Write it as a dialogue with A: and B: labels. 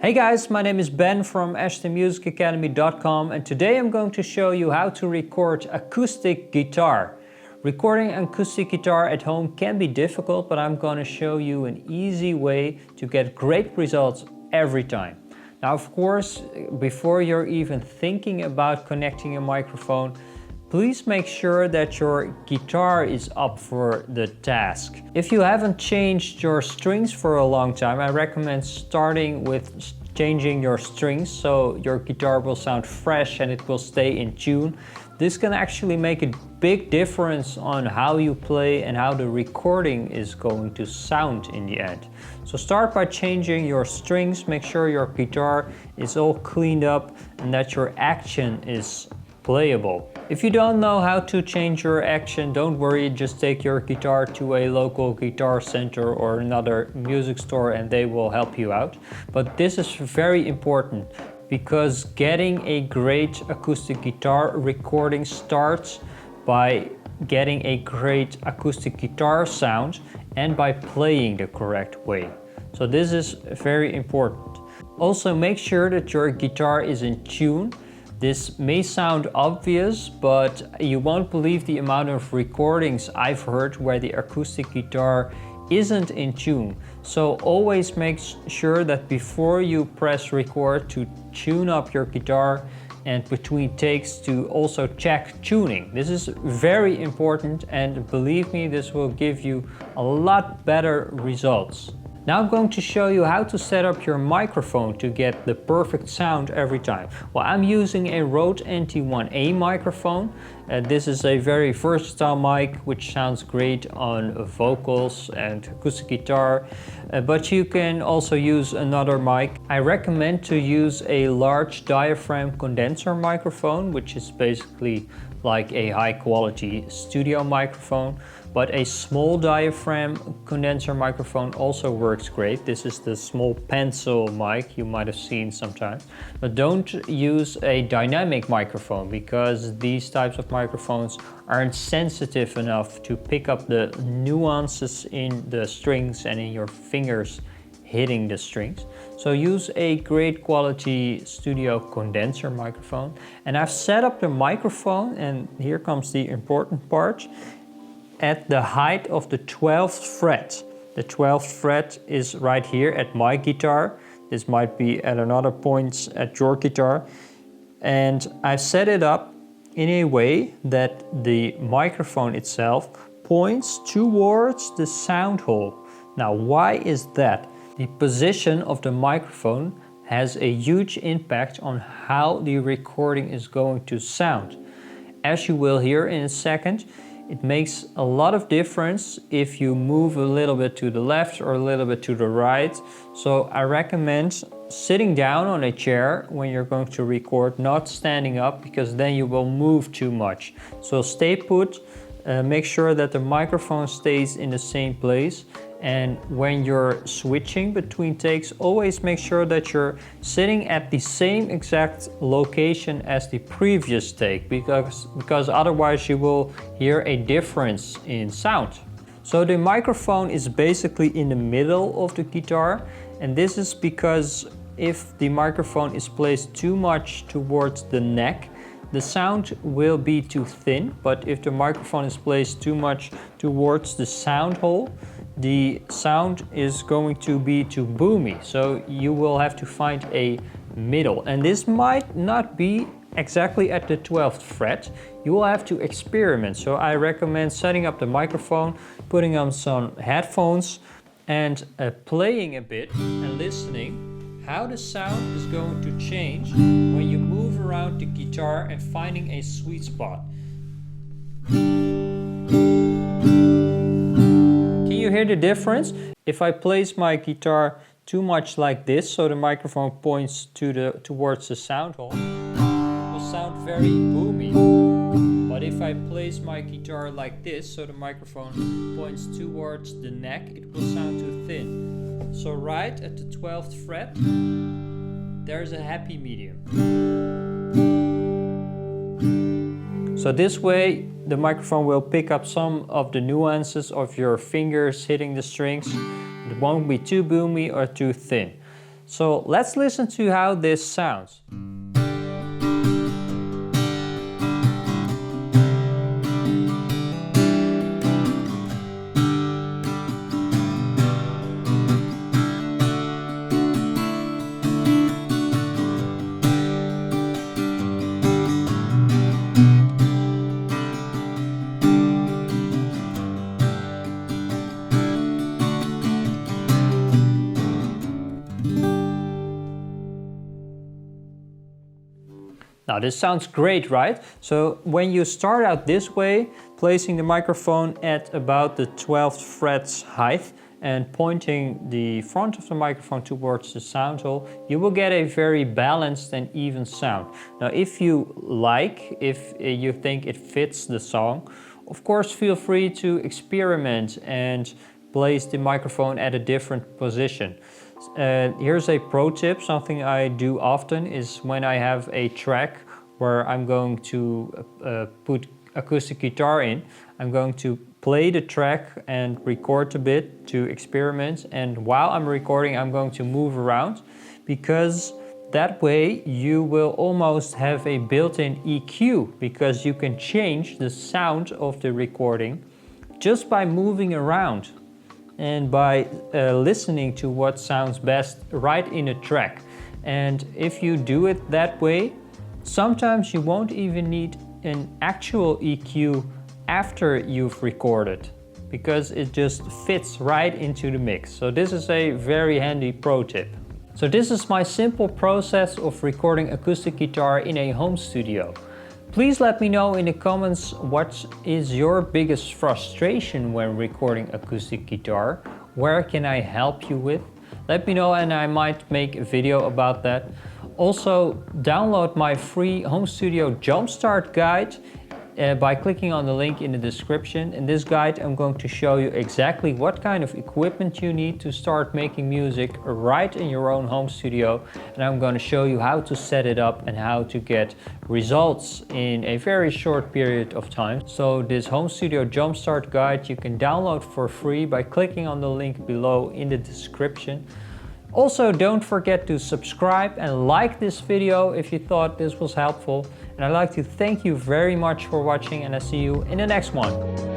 A: Hey guys, my name is Ben from ashtonmusicacademy.com and today I'm going to show you how to record acoustic guitar. Recording acoustic guitar at home can be difficult, but I'm going to show you an easy way to get great results every time. Now, of course, before you're even thinking about connecting a microphone, please make sure that your guitar is up for the task. If you haven't changed your strings for a long time, I recommend starting with changing your strings so your guitar will sound fresh and it will stay in tune. This can actually make a big difference on how you play and how the recording is going to sound in the end. So start by changing your strings, make sure your guitar is all cleaned up and that your action is playable. If you don't know how to change your action, don't worry, just take your guitar to a local guitar center or another music store and they will help you out. But this is very important because getting a great acoustic guitar recording starts by getting a great acoustic guitar sound and by playing the correct way. So this is very important. Also, make sure that your guitar is in tune. This may sound obvious, but you won't believe the amount of recordings I've heard where the acoustic guitar isn't in tune. So always make sure that before you press record to tune up your guitar and between takes to also check tuning. This is very important and believe me, this will give you a lot better results. Now I'm going to show you how to set up your microphone to get the perfect sound every time. Well, I'm using a Rode NT1A microphone. This is a very versatile mic which sounds great on vocals and acoustic guitar, but you can also use another mic. I recommend to use a large diaphragm condenser microphone, which is basically like a high quality studio microphone, but a small diaphragm condenser microphone also works great. This is the small pencil mic you might have seen sometimes, but don't use a dynamic microphone because these types of microphones aren't sensitive enough to pick up the nuances in the strings and in your fingers hitting the strings. So use a great quality studio condenser microphone. And I've set up the microphone, and here comes the important part, at the height of the 12th fret. The 12th fret is right here at my guitar. This might be at another point at your guitar. And I've set it up in a way that the microphone itself points towards the sound hole. Now, why is that? The position of the microphone has a huge impact on how the recording is going to sound. As you will hear in a second, it makes a lot of difference if you move a little bit to the left or a little bit to the right. So I recommend sitting down on a chair when you're going to record, not standing up, because then you will move too much. So stay put, make sure that the microphone stays in the same place. And when you're switching between takes, always make sure that you're sitting at the same exact location as the previous take, because otherwise you will hear a difference in sound. So the microphone is basically in the middle of the guitar, and this is because if the microphone is placed too much towards the neck, the sound will be too thin, but if the microphone is placed too much towards the sound hole, the sound is going to be too boomy. So you will have to find a middle. And this might not be exactly at the 12th fret. You will have to experiment. So I recommend setting up the microphone, putting on some headphones and playing a bit and listening how the sound is going to change when you move around the guitar and finding a sweet spot. Can you hear the difference? If I place my guitar too much like this, so the microphone points towards the sound hole, it will sound very boomy. But if I place my guitar like this, so the microphone points towards the neck, it will sound too thin. So right at the 12th fret, there's a happy medium. So this way the microphone will pick up some of the nuances of your fingers hitting the strings. It won't be too boomy or too thin. So let's listen to how this sounds. Now this sounds great, right? So when you start out this way, placing the microphone at about the 12th fret's height and pointing the front of the microphone towards the sound hole, you will get a very balanced and even sound. Now if you like, if you think it fits the song, of course feel free to experiment and place the microphone at a different position. Here's a pro tip. Something I do often is when I have a track where I'm going to put acoustic guitar in, I'm going to play the track and record a bit to experiment, and while I'm recording I'm going to move around, because that way you will almost have a built-in EQ, because you can change the sound of the recording just by moving around and by listening to what sounds best right in a track. And if you do it that way, sometimes you won't even need an actual EQ after you've recorded, because it just fits right into the mix. So this is a very handy pro tip. So this is my simple process of recording acoustic guitar in a home studio. Please let me know in the comments what is your biggest frustration when recording acoustic guitar. Where can I help you with? Let me know and I might make a video about that. Also, download my free home studio jumpstart guide by clicking on the link in the description. In this guide I'm going to show you exactly what kind of equipment you need to start making music right in your own home studio, and I'm going to show you how to set it up and how to get results in a very short period of time. So this home studio jumpstart guide you can download for free by clicking on the link below in the description. Also, don't forget to subscribe and like this video if you thought this was helpful. And I'd like to thank you very much for watching, and I'll see you in the next one.